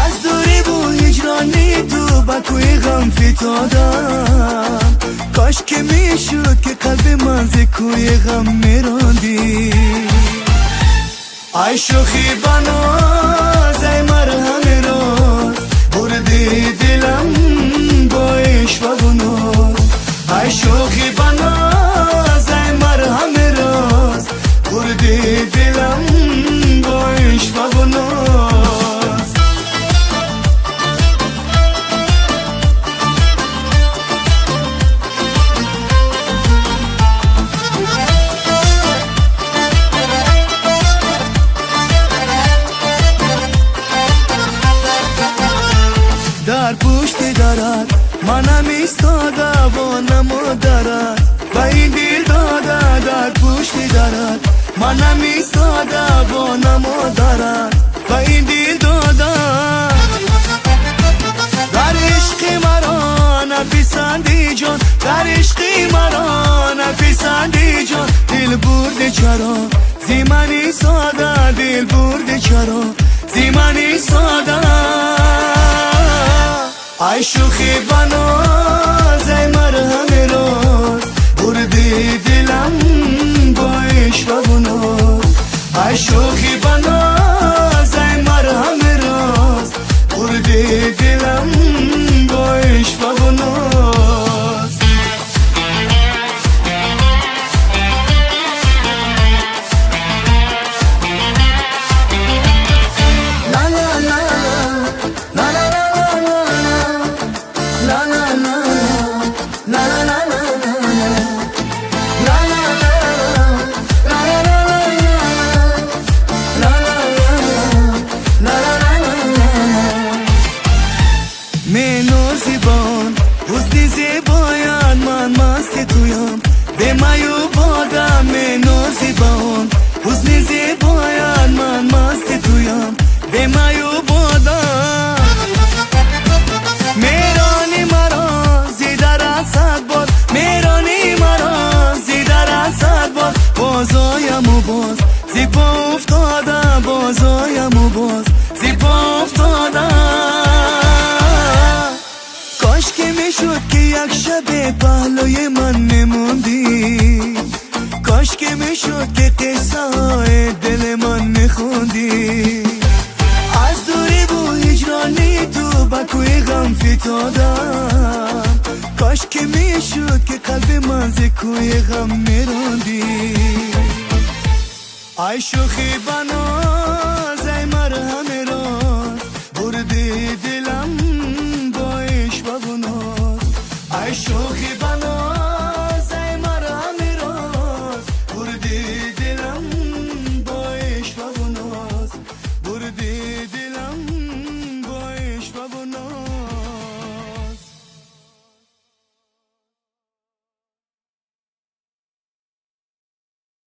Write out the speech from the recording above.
از دوری و هجرانی تو با کوی غم فتادم. کاش که میشد که قلب من ز کوی غم میراندی. ای شوخی بناز ای مرهم راز، بردی دلم با عشق و گناه. ای شوخی بناز ای مرهم راز، بردی دلم با عشق و گناه. در پشت درت منم ایستاده و نمادرت و این دل داده. در پشت درت منم ایستاده و نمادرت و این دل داده. در عشق مرا نپسندی جان، در عشق مرا نپسندی جان. دل برده چرا زی من ایستاده، دل برده چرا زی من ایستاده. ای شوخی بناز ای مرهم راز، بردی دلم با عشق و گناه. ای شوخی بناز ای مرهم راز، بردی دلم با عشق و گناه. زیبان حسنی زیبایان من مست تویم، به میو بادم منو زیبان. حسنی زیبایان من مست تویم، به میو بادم. میرانی مرا زیدر صد بار، میرانی مرا زیدر صد بار. بازایم و باز زیبا افتادم، بازایم و باز زیبا افتادم. کاش که میشد که یک شب پهلوی من میموندی. کاش که میشد که قصه های دل من میخوندی. از دوری و هجرانی تو با کوی غم فتادم. کاش که میشد که قلب من ز کوی غم میراندی. ای شوخی بنا